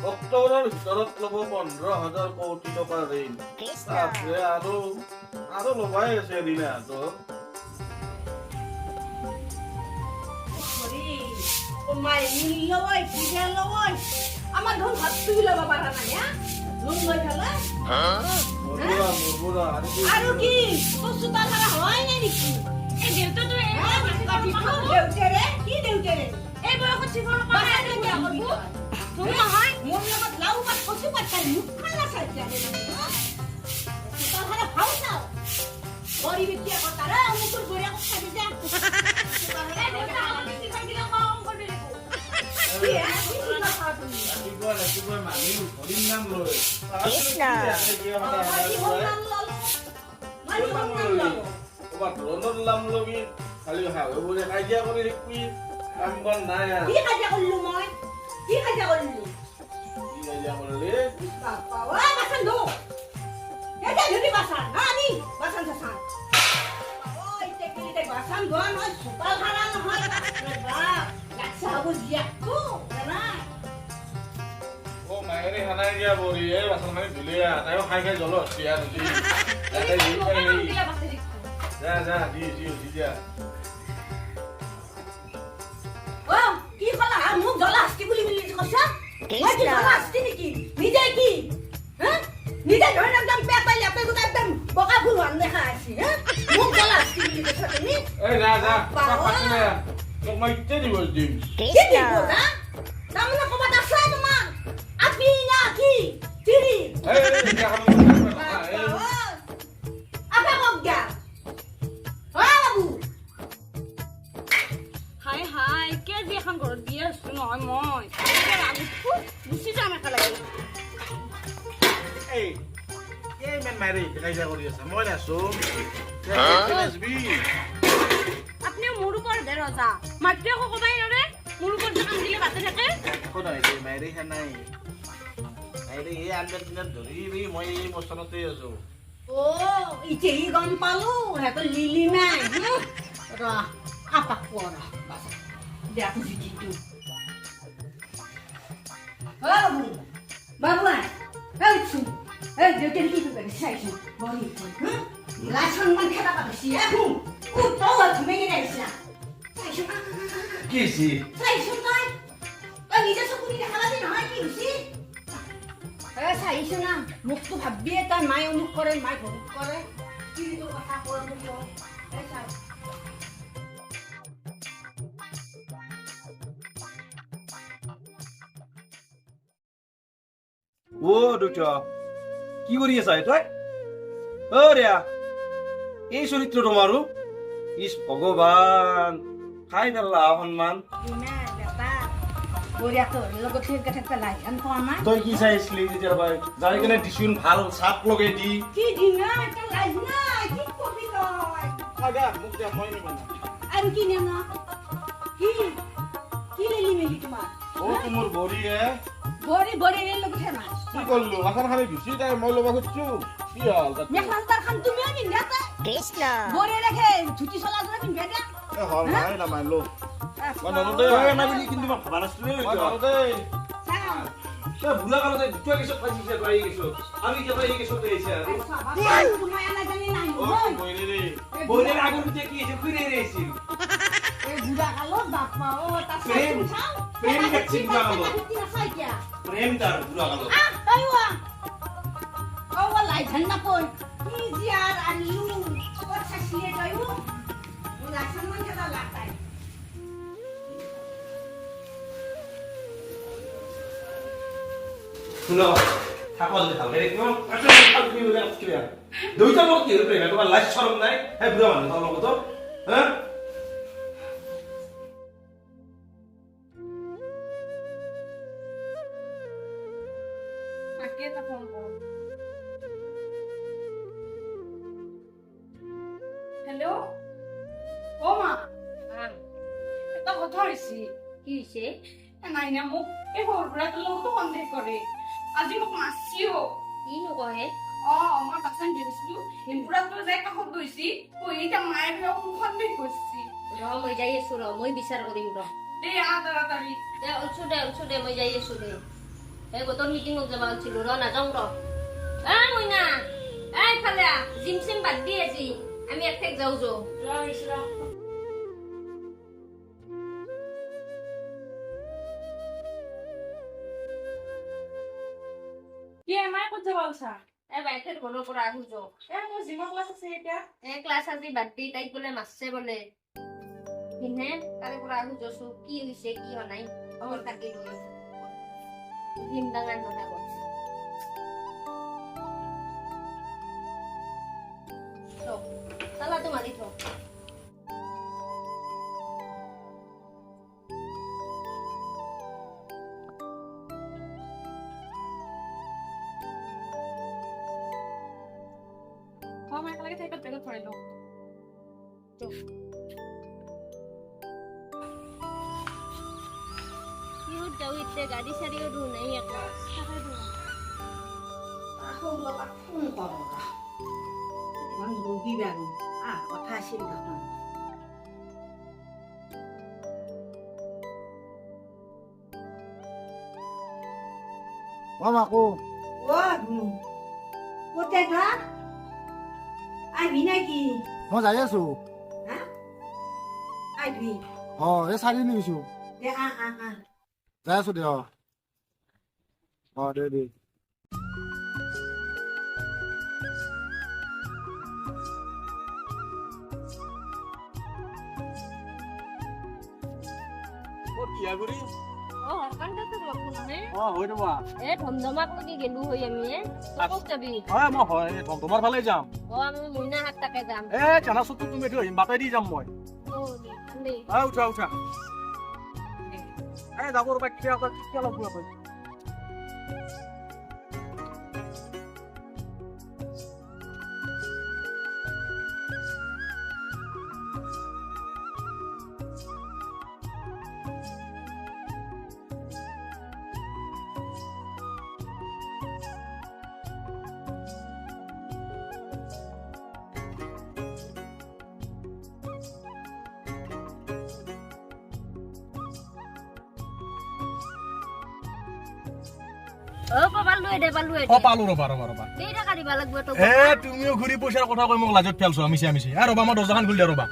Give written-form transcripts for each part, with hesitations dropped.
অক্টোবৰৰ ভিতৰত ল'ব 15,000 কোটি টকা ঋণ আৰু ল'বাই আছে ঋণাটো আমার ধন ভাবতে লবা পারা না হ্যাঁ লোন লই ফেলা আরো কি তো সুতা ধরা হয় না নাকি এই দেউতা তো দেউতে রে কি দেউতে রে এই বয়স জীবন পায় না কি করব তুমি হয় মোর লগত লাউ পাত কচু পাত খাই মুখ খালা সাইতে আরে সুতা ধরা খাও না গরিব কি কথা রে মুকুর গড়িয়া কথা দিছা সুতা ধরা দেউতা আমাকে দিবা দিলা কম করে দেবো মায়েৰে হানাই দিয়া বৰি এই বাচন খানি ধুলিয়া তাইও খাই খাই জ্বল দিয়া দুজি যা যা দি দিয়া ও কি কলা মুখ জ্বলা আসতি বুলি বুলি কৈছা মই কি জ্বলা আসতি নেকি নিজে কি হ্যাঁ নিজে ধরে একদম পেট পাইলে আপনি তো একদম বকা ফুল হান দেখা আছে হ্যাঁ মুখ জ্বলা আসতি বুলি কৈছা তুমি এই যা পাতি না তোক মই ইতে দিব দিম কি দিব না তামনা কবা দাসা তোমার আপনি না কি তিরি এই আপা গগা বাবু হাই হাই কে যে এখন ঘৰত দিয়ে আছো নহয় মই আমি খুব গুচি যাম একেলগে এই মেন মাৰি কাজিয়া কৰি আছে মই নাছো আপনি মোৰ ওপৰত দে ৰজা মাতৃ আকৌ কবাই নৰে মোৰ ওপৰত কাম দিলে বাতে থাকে কোনাই দে মাৰি নাই মাৰি এই আনবে দিনত ধৰি মই এই মছনতে আছো ও ইতে ই গম পালো হেতো লিলি নাই ৰ আপাক পৰা বাস দেখো জিটিটো বাবু এই যেতে কি করে চাইছো বলি লাছন মান খেলা পাছি এখন কুতো তুমি কি নাইছা চাইছো কিছি চাইছো তাই তাই নিজে চকুনি দেখালা দি নহয় কি হইছি চাইছো না মুখটো ভাবিয়ে তাই মায়ে অমুক কৰে মায়ে ভমুক কৰে কি তোৰ কথা কৈ মোক চাই ও দুটো কি কৰি আছা তই ও ৰিয়া এই চৰিত্ৰ তোমাৰো ইস ভগৱান খাই পেলা সন্মান তই কি চাইছিলি যেতিয়া যাই কেনে দিছোন ভাল চাপ লগাই দি আৰু কি নিয়ম কি লেলি মেলি তোমাৰ মোৰ বৰিয়ে বৰি ৰেল লগত হে মাছ কি করলো মাথার খালি ঘুষি তাই মই লবা খুঁজছো কি হল মেখলাদার খান তুমিও পিন্ধাতে কৃষ্ণ বরে রেখে ছুটি চলা ধরে পিন্ধাই দিয়া এ হল নাই না মানলো ননদে না বুলি কিন্তু মই ভাবা নাছিলো ননদে তই ভুলা কালতে দুটা কিছু পাইছিস কই কিছু আমি কেবা এই কিছু পেয়েছি আর তুমি আনা জানি নাই বইরে আগর দিতে কি এসে ফিরে রেছি এই বুড়া কালো বাপা ও তা প্রেম দেখছি বুড়া কালো প্রেম তার বুড়া কালো আইওয়া ও লাই ঝন্না কই কি জিয়ার আলু ও ছাসিয়ে যাইও মুলা সম্মান কেদা লাগতাই শুনো থাকল দেখাল দেখো আসলে থাক কি হলো কি আর দুইটা লোক কি প্রেম তোমার লাশ শরম নাই হ্যাঁ বুড়া মানুষ তোর লোক তো হ্যাঁ হ্যালো ও মা এটা কথা হইছি কি হইছে নাই না মোক এই সৰুৰা তো লগত সন্দেহ কৰে আজি মোক মাছিও কি নকয় আমাৰ গৈছিলো ইনপুৰাটো যাই কাষত গৈছি কৈ এটা মায়ে বিয়া মুখত বে গৈছি মই যাই আছো মই বিচাৰ কৰিম দে তাড়াতাড়ি দে মই যাই আছো দে এই গোটৰ মিটিঙত যাব আছিলো নাযাওঁ মইনা ফালে জিম চিম বাদ দি আজি আমি একঠেক যাওঁ কি মায়ে ক'ত যাব আছা বাইকের ঘৰৰ পৰা আহো মোৰ জিমৰ ক্লাছ আছে এতিয়া ক্লাছ আজি বাদ দি তাইক বোলে মাছছে বোলে কিনে তাৰে পৰা আহো যছো কি হৈছে কি হোৱা নাই খবৰ থাকি জিম ডাঙৰ নহয় তালাটো মাৰি থ মায়ে লাগে তাইক বেগত ভৰাই লওঁ কিহত যাওঁ এতিয়া গাড়ী চাৰিও দূৰ নাই আকৌ কথা আছিল দেখোন মাকো ক'তে থাক আহিবি নেকি মই যাই আছো আহিবি এই চাৰি নিছো দে যাই আছো দে দে ধমধমাক তুমি গেলো হৈ আমি ক'ত যাবি তোমাৰ ফালে যাম আমি মইনা হাত তাকে যাম চানাচুটো তুমি এইটো বাটাই দি যাম মই উঠা যাব ৰবা কিয় অলপ পালো ৰবা তুমিও ঘূৰি পইচাৰ কথা কৈ মোক লাজত পেলাইছো মিছি ৰবা মই দৰ্জাখন খুলি দিয়া ৰবা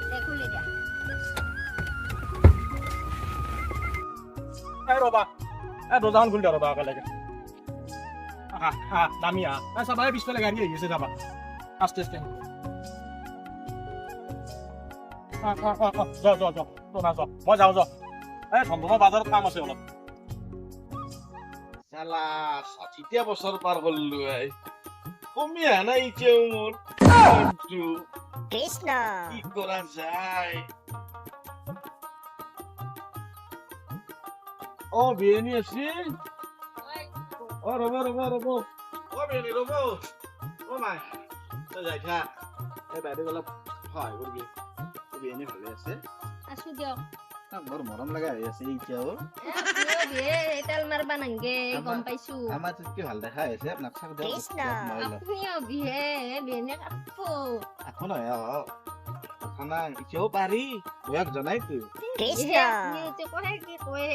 ৰবা দৰ্জাখন খুলি দিয়া ৰবা একেলগে নামি চাবা পিছফালে গাড়ী আহি আছে যাবা আস্তে আস্তে মই যাওঁ ধমধমা বাজাৰত কাম আছে অলপ চালা 60 বছৰ পাৰ কৰিলো কমি আহা নাই এতিয়াও মোৰ কৃষ্ণ কি কৰা যায় বিয়েনি আছে ৰব বিয়েনি ৰব মাই তই যাই থাক বাইদেউ অলপ সহায় কৰিবি বিয়েনি ভালে আছে আছো দিয়ক বৰ মৰম লগা হৈ আছে এতিয়াও তেল মাৰবা নাংগে গম পাইছো আমাৰ কি ভাল দেখা হৈছে আপোনাক চাক দিয়ক আপুনিও বিহেনে কাপো আকৌ নহয় কথা নাই এতিয়াও পাৰি বয়স জনাই তো কয় কি কয়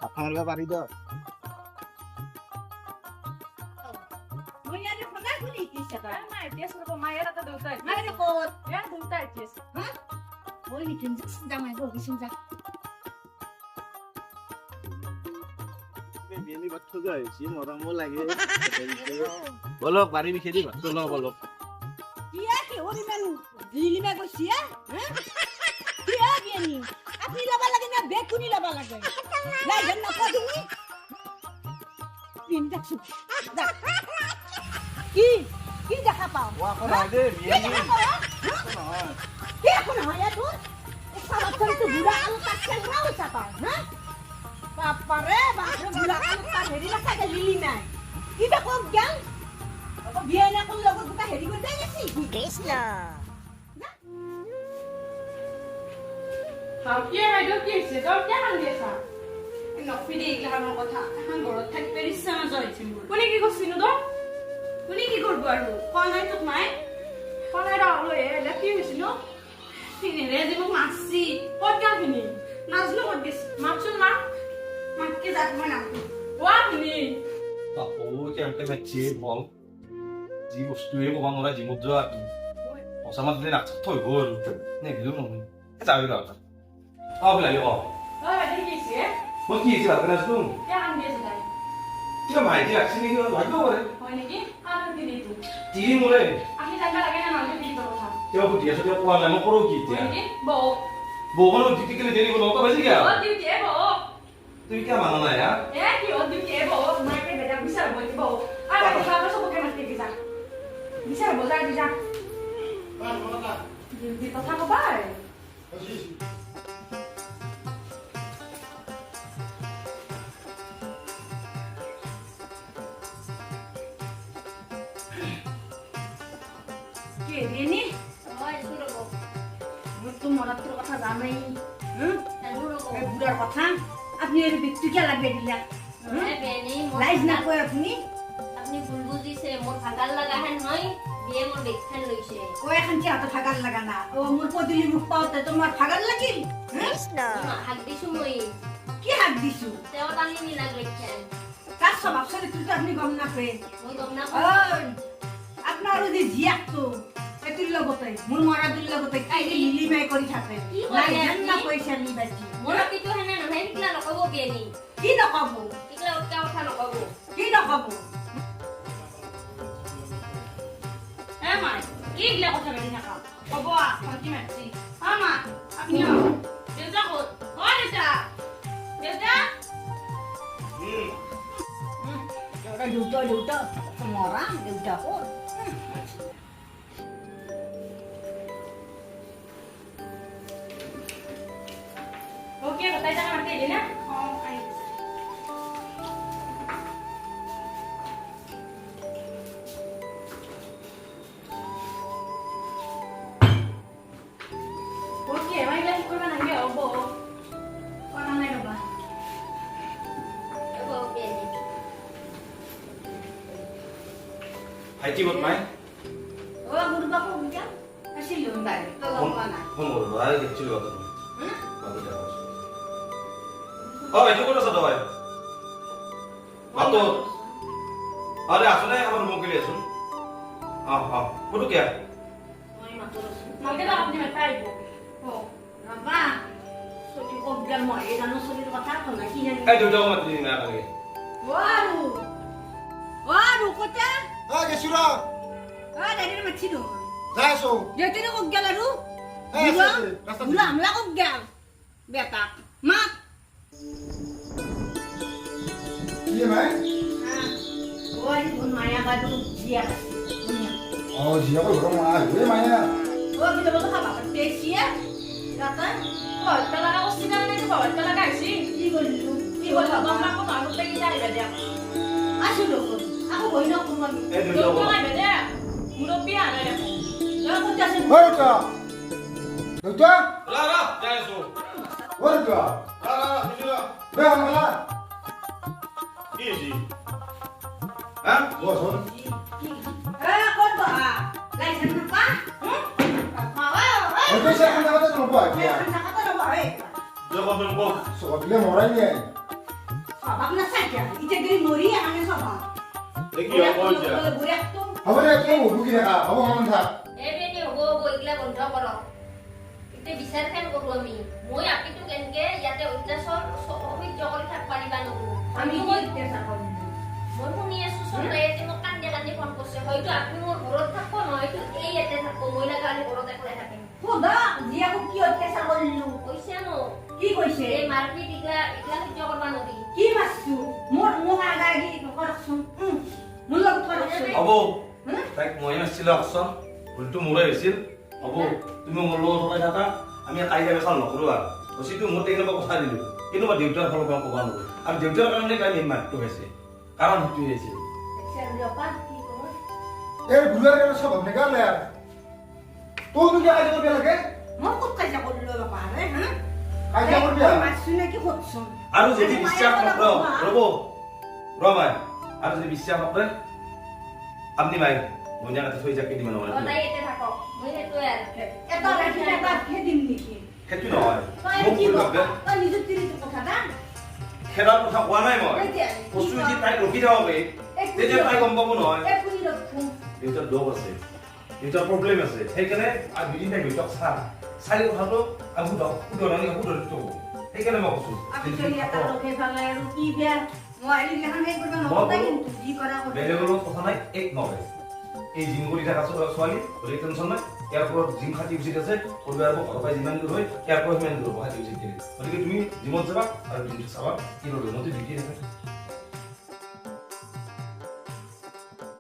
আপোনালোকে পাৰি দিয়ক মই ইয়াতে সদায় শুনি কিছে তাৰ নাই তেছ ৰব মায়েৰ এটা দেউতাই মায়েৰ ক'ত ইয়াৰ দেউতাই তেছ মই নিকিন যাম আই গিছিন যা বিয়েনি বাত থগা হৈছে মৰমো লাগে বলক বাৰী বিখে দি ভাত লওঁ বলক কিয়া কি হৰি মান দিলিমা গৈছিয়া কিয়া বিয়েনি আপনি লবা লাগে না বেকুনি লবা লাগে নাই জান না তুমি তিনটা সুপ কি দেখা পাও ওয়াকো না দে বিয়েনি নহয় কি এখন হয় তোৰ সামৰ্থ্য তো বুঢ়া আলু কাটছে নাও চাপাও হ্যাঁ বাপাৰে বাপৰে বুঢ়া আলু কাট হেৰি লাগে লিলি নাই কি দেখো জ্ঞান বিয়েনা কোন লগত দুটা হেৰি কৰি দেই আছে কৃষ্ণ কি বাইদেউ কি হৈছে তই কিয় কান্দি আছা নকবি দেই এইগিলাখনৰ কথা এখন ঘৰত থাকি পেৰিছা নাযায় কোনে কি কৈছিনো তই শুনি কি কৰিব আৰু কোৱা নাই তোক মাই কোৱা নাই ৰ কি হৈছিল ন ফিনিৰে যে মোক মাছছি ক'ত গা ফিনি নাজনো ক'ত গেছি মাকচোন মাককে যাত মই নামটো কোৱা ফিনি বাপু কেনেকে মাতছে বল যি বস্তুৱে ক'ব নোৱাৰে জিমত যোৱা সঁচা মাত দিলে নাক থৈ গ'ল নেগিলেও নহয় যাবি ৰ বিলাহী ক বাইদেউ কি হৈছে মই কি হৈছে ভালকে নাচলো কিয় কাম দি আছে তাই কিবা মাইকী ৰাখছি নেকি ভাগ্য কৰে হয় নেকি কাম দি দিটো তিৰি মোৰে আপুনি জানিব লাগে না নালকে দি দিব কথা কিয় সুধি আছো কিয় কোৱা নাই মই কৰোঁ কি এতিয়া হয় নেকি বৌ বৌখনৰ ডিউটি কেলে দেৰি হ'ল নটা বাজি গেল অ ডিউটি বৌ তুমি কিয় মানা নাই হা কি অ ডিউটি বৌ মাইকে বেটা বিচাৰ বৈ বৌ আৰু বাইদেউ চবকে মাতি কি যা বিচাৰ বজাৰ দি যা ডিউটি কথা কবা কি ৰেনি হয় শুন ৰব মই তো মৰাটোৰ কথা জানাই শুন ৰব এই বুঢ়াৰ কথা আপুনি এই বিকটো কিয় লাগবে দিলা বেনি লাইজ নকয় আপুনি আপনি ভুল বুজিছে মোর ভাগাল লাগা হেন নয় বিয়ে মোর বেখান লইছে ও এখন কি হাতে ফাগার লাগা না ও মোর পদিলি মুখ পাওতে তোমার ফাগার লাগিল হাক দিছো মই কি হাত দিছো তেও টানি নি লাগলে খেল কার স্বভাব চরিত্রটা আপনি গম না পেয়ে মই গম না আপনার যদি জিয়াক তো এতুর লগতে মোর মরাদুর লগতে কাইলে লিলিমাই কৰি থাকে কি নাই কৰে জান না আপুনি? পয়সা নিবাজি মোর পিটো হেনে নহয় কিলা নকব বেনি কি নকব কিলা উঠা উঠা নকব কি নকব মাই কি গিলা কথা বেলি থাকা কব শান্তি মারছি মা আপনি দেউতা কত ও দেউতা দেউতা দেউতা মরা দেউতা কত ओके बताइए जाना मत दे ना हां आई ओके मैं लाइक को बनाएंगे अब कौन आने का बा এগো বেনি ভাইটি ক'ত মাই ओ गुरु बापू क्या ऐसे लोन बारे तो लोना ফোন কৰোঁ আৰু দেখিছিলোঁ কথা অ ভাইটি ক'ত আছ তই মাতো আরে আসো নাই আমার মুখ গেলি আসুন কত কে मागे तो आपने में पाइबो ओ बाबा सोची को गल म ए जानो सोची কথা তো না কি জানি এই দুটো মাতি দিন না আগে ওয়ারু কোটা গেছো ৰ দাইৰে মাছি দো যাই আছো যেতে কো গেল আৰু ৰাস্তা বুলা আমলা কো গেল বেটা মা কি ভাই ওই কোন মায়া বাদু জিয়া জিয়া কো ঘৰ মা হে মায়া ও কি তো খাবা তেছিয়া রাতা কল তলা অসিনা নাই তো কল তলা গাইছি কি বললু কি বল বাবা কো মানুষ লাগি যাই রে আসলো aku বই না কোন আমি তো গাইবে দে মুরব্বি আনা রে না কোন আছে ঐ তা দুটা লা লা যাই আছো ঐ তা লা লা দিলা বে আমলা কি জি হ্যাঁ বসন কোন বা লাইসেন্স না পা ওই সে কোন কথা তো নপা কি জগবন বল সব দিলে মরাই নি আপনা সাকিয়া ইতে গরি মরি আনে সবা দেখি অবল যা বুড়া তো হবে রে কি বুকি দেখা হবে মন থা এ বেনি হবো বইগলা বন্ধ কর ইতে বিচার কেন করব আমি মই আপিটো কেনকে ইয়াতে অত্যাচার অভিযোগ কৰি থাক পাৰিবা নকৰো আমি কি চেষ্টা কৰি মই শুনি আছো চন্দ্ৰ এতে মোক কান্দে কান্দে ফোন কৰিছে হয়তো আপুনি মোৰ ঘৰত থাকব নহয়তো এই ইয়াতে থাকব মই লাগালে ঘৰত একলাই থাকিম খুদা জিয়া কো কি অত্যাচাৰ কৰিলু কৈছে ন কি কৈছে এই মাৰপিট ইগলা সহ্য কৰবা নদী কি মাছু মোৰ আগাগি কৰছুন মোৰ লগ কৰছুন হ'ব তাইক মই নাছিল আকচন ভুলটো মোৰে হৈছিল হ'ব তুমি মোৰ লগত থকা থাকা আমি কাইলে বেচাল নকৰো আৰু ৰচিটো মোৰ তেনে কথা দিলো কিন্তু মই দেউতাৰ ফালৰ পৰা ক'বা নোৱাৰো আৰু দেউতাৰ কাৰণে তাই নিমাতটো হৈছে কাৰণ সেইটোৱে হৈছে সেলপা কি কর এই বুলার কেন সব নেগালে আর তো তুই কাজ করবে লাগে মোর কত কাজা করলো বাবা রে হ্যাঁ কাজ করবে মাছু নাকি হচ্ছুন আৰু যদি বিশ্বাস নকৰ ৰ'ব ৰমাই আৰু যদি বিশ্বাস নকৰে আপনি মাই মইনা কাছে থৈ যাক কেইদিনমান অ হয় তাই এতে থাকক মই সেইটোৱে আৰু এটা ৰাখি এটা খেদিম নেকি সেইটো নহয় তই মোক কি কৈ কৱ? ভাবে তই নিজৰ তিৰিটোৰ কথা না খেলাৰ কথা কোৱা নাই মই এতিয়া বস্তু যদি তাই ৰখি থাকক তেতিয়া তাই গম পাব নহয় এই পুৰি ৰখো দেউতাৰ দোষ আছে দেউতাৰ প্ৰব্লেম আছে সেইকাৰণে আৰু দুদিন তাই দেউতাক চাই কথাটো আৰু শুধৰণি শুধৰিটো সেইকাৰণে মই কৈছো আমি চলি এটা ৰখে ফালে আৰু কি বেয়া মই এইগিলাখান সেই কৰিব নকওঁ কিন্তু যি কৰা কৰিব বেলেগৰ লগত কথা নাই এক নবে এই জিম কৰি থকা ছোৱালী গতিকে টেনশ্যন নাই ইয়াৰ ওপৰত জিম খাটি উচিত আছে কৰিব আৰু ঘৰৰ পৰাই যিমান দূৰ হয় ইয়াৰ পৰা সিমান দূৰ খাটি উচিত গতিকে তুমি জিমত যাবা আৰু জিমটো চাবা কি কৰিব মইতো ডিউটি আছে